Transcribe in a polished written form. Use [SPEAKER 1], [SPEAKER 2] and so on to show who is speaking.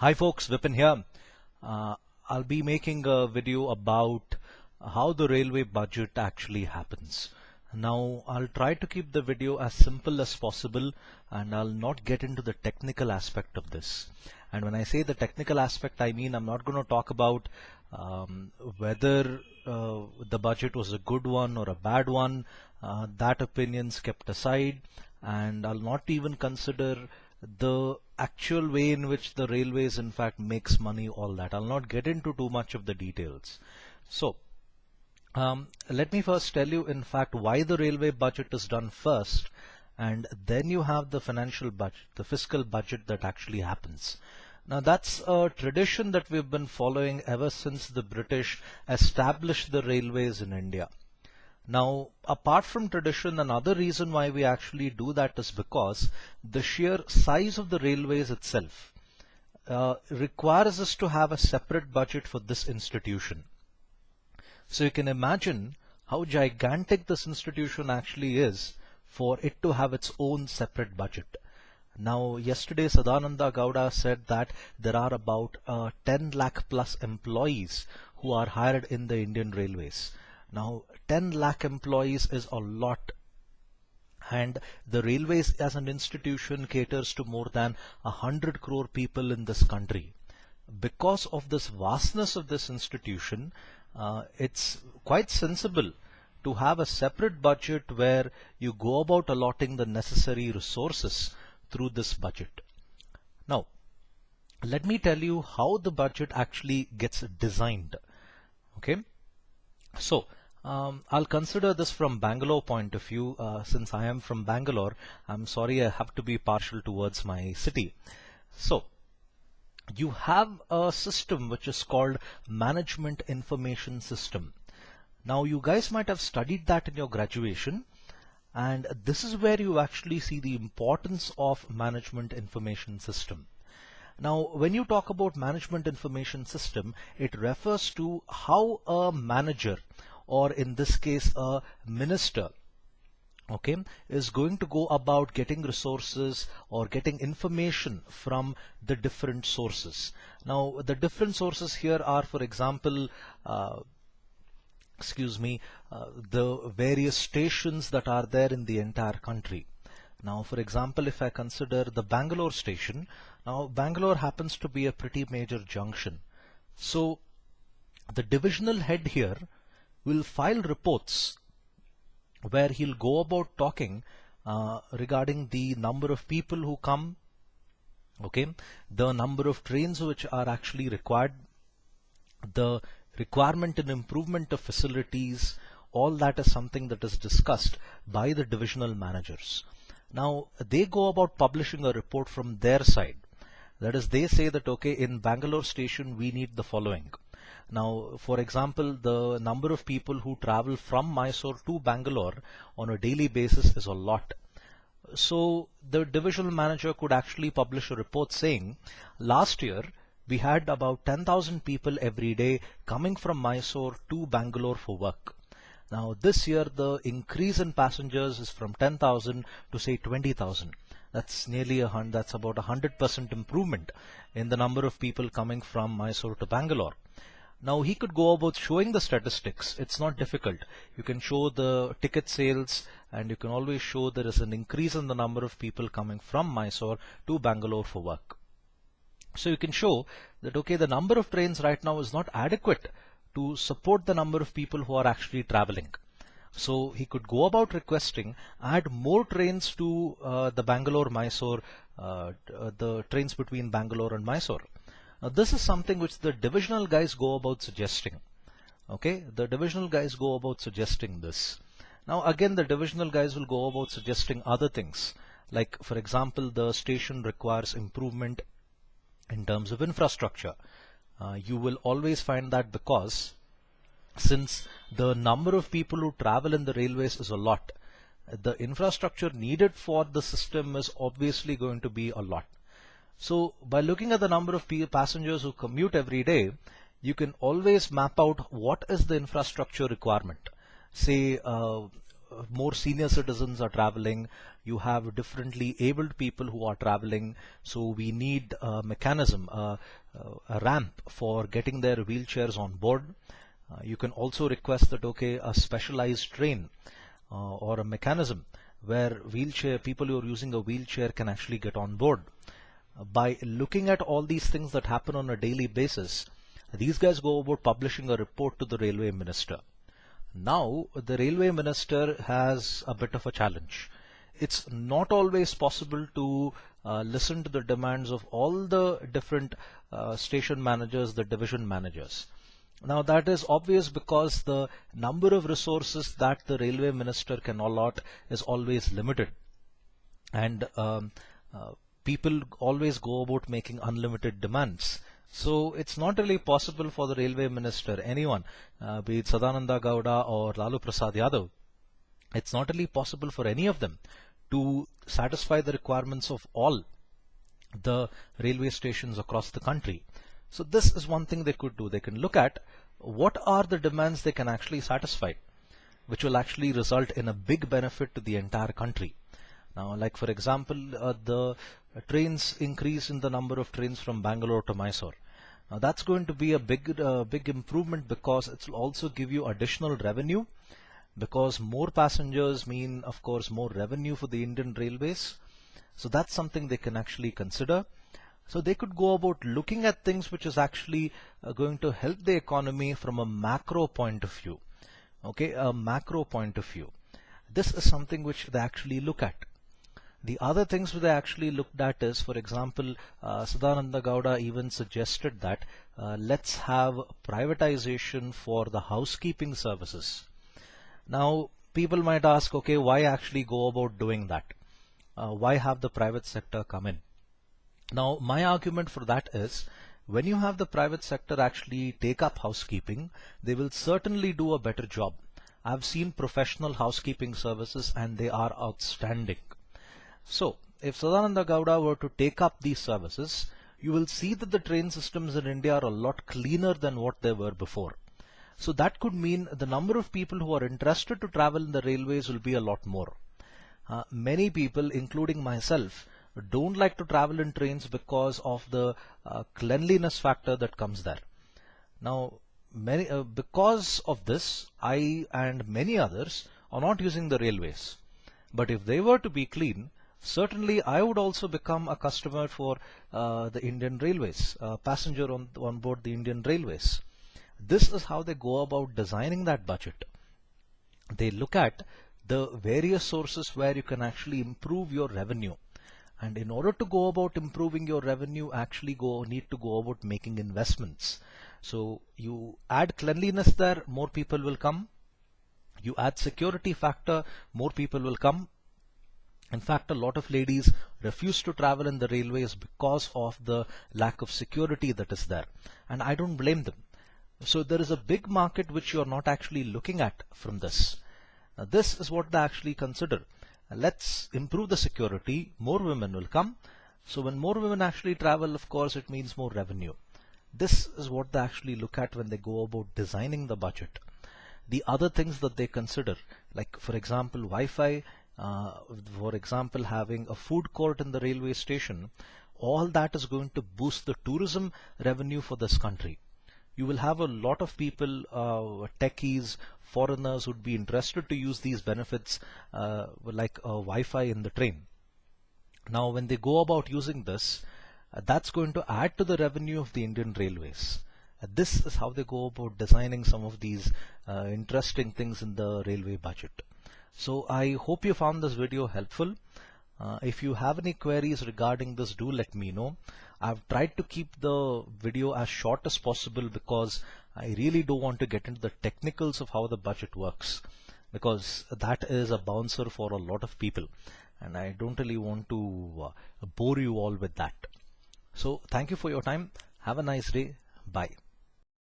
[SPEAKER 1] Hi folks, Vipin here. I'll be making a video about how the railway budget actually happens. Now, I'll try to keep the video as simple as possible and I'll not get into the technical aspect of this. And when I say the technical aspect, I mean I'm not going to talk about whether the budget was a good one or a bad one. That opinion's kept aside, and I'll not even consider the actual way in which the railways in fact makes money, all that. I'll not get into too much of the details. So let me first tell you in fact why the railway budget is done first, and then you have the financial budget, the fiscal budget that actually happens. Now that's a tradition that we've been following ever since the British established the railways in India. Now, apart from tradition, another reason why we actually do that is because the sheer size of the railways itself requires us to have a separate budget for this institution. So you can imagine how gigantic this institution actually is for it to have its own separate budget. Now, yesterday Sadananda Gowda said that there are about 10 lakh plus employees who are hired in the Indian Railways. Now, 10 lakh employees is a lot, and the railways as an institution caters to more than 100 crore people in this country. Because of this vastness of this institution, it's quite sensible to have a separate budget where you go about allotting the necessary resources through this budget. Now, let me tell you how the budget actually gets designed. Okay, so I'll consider this from Bangalore point of view. Since I am from Bangalore, I'm sorry I have to be partial towards my city. So you have a system which is called Management Information System. Now you guys might have studied that in your graduation, and this is where you actually see the importance of Management Information System. Now, when you talk about Management Information System, it refers to how a manager, or in this case a minister, okay, is going to go about getting resources or getting information from the different sources. Now, the different sources here are, for example, the various stations that are there in the entire country. Now, for example, if I consider the Bangalore station, now Bangalore happens to be a pretty major junction. So the divisional head here will file reports where he'll go about talking regarding the number of people who come, okay, the number of trains which are actually required, the requirement and improvement of facilities. All that is something that is discussed by the divisional managers. Now they go about publishing a report from their side. That is, they say that okay, in Bangalore station we need the following. Now, for example, the number of people who travel from Mysore to Bangalore on a daily basis is a lot. So the divisional manager could actually publish a report saying, last year we had about 10,000 people every day coming from Mysore to Bangalore for work. Now this year the increase in passengers is from 10,000 to say 20,000. That's nearly that's about 100% improvement in the number of people coming from Mysore to Bangalore. Now he could go about showing the statistics. It's not difficult. You can show the ticket sales, and you can always show there is an increase in the number of people coming from Mysore to Bangalore for work. So you can show that okay, the number of trains right now is not adequate to support the number of people who are actually traveling. So he could go about requesting add more trains to the Bangalore-Mysore, the trains between Bangalore and Mysore. Now this is something which the divisional guys go about suggesting. Okay, the divisional guys go about suggesting this. Now again, the divisional guys will go about suggesting other things, like for example, the station requires improvement in terms of infrastructure. You will always find that because since the number of people who travel in the railways is a lot, the infrastructure needed for the system is obviously going to be a lot. So by looking at the number of passengers who commute every day, you can always map out what is the infrastructure requirement. Say more senior citizens are traveling, you have differently abled people who are traveling, so we need a mechanism, a ramp for getting their wheelchairs on board. You can also request that, okay, a specialized train or a mechanism where people who are using a wheelchair can actually get on board. By looking at all these things that happen on a daily basis, these guys go about publishing a report to the railway minister. Now, the railway minister has a bit of a challenge. It's not always possible to listen to the demands of all the different station managers, the division managers. Now, that is obvious because the number of resources that the railway minister can allot is always limited. And people always go about making unlimited demands. So it's not really possible for the railway minister, anyone, be it Sadananda Gowda or Lalu Prasad Yadav, it's not really possible for any of them to satisfy the requirements of all the railway stations across the country. So this is one thing they could do. They can look at what are the demands they can actually satisfy, which will actually result in a big benefit to the entire country. Now, like for example, the trains increase in the number of trains from Bangalore to Mysore. Now that's going to be a big improvement because it will also give you additional revenue, because more passengers mean, of course, more revenue for the Indian Railways. So that's something they can actually consider. So they could go about looking at things which is actually going to help the economy from a macro point of view. Okay, a macro point of view. This is something which they actually look at. The other things that they actually looked at is, for example, Sadananda Gowda even suggested that let's have privatization for the housekeeping services. Now, people might ask, okay, why actually go about doing that? Why have the private sector come in? Now, my argument for that is, when you have the private sector actually take up housekeeping, they will certainly do a better job. I've seen professional housekeeping services and they are outstanding. So, if Sadananda Gowda were to take up these services, you will see that the train systems in India are a lot cleaner than what they were before. So that could mean the number of people who are interested to travel in the railways will be a lot more. Many people, including myself, don't like to travel in trains because of the cleanliness factor that comes there. Now, because of this, I and many others are not using the railways. But if they were to be clean, certainly I would also become a customer for the Indian Railways, a passenger on board the Indian Railways. This is how they go about designing that budget. They look at the various sources where you can actually improve your revenue. And in order to go about improving your revenue, actually need to go about making investments. So you add cleanliness there, more people will come. You add security factor, more people will come. In fact, a lot of ladies refuse to travel in the railways because of the lack of security that is there. And I don't blame them. So there is a big market which you are not actually looking at from this. Now, this is what they actually consider. Let's improve the security, more women will come. So when more women actually travel, of course, it means more revenue. This is what they actually look at when they go about designing the budget. The other things that they consider, like for example, Wi-Fi, for example, having a food court in the railway station, all that is going to boost the tourism revenue for this country. You will have a lot of people, techies, foreigners who would be interested to use these benefits like Wi-Fi in the train. Now, when they go about using this, that's going to add to the revenue of the Indian Railways. This is how they go about designing some of these interesting things in the railway budget. So I hope you found this video helpful. If you have any queries regarding this, do let me know. I've tried to keep the video as short as possible because I really don't want to get into the technicals of how the budget works, because that is a bouncer for a lot of people and I don't really want to bore you all with that. So thank you for your time. Have a nice day. Bye.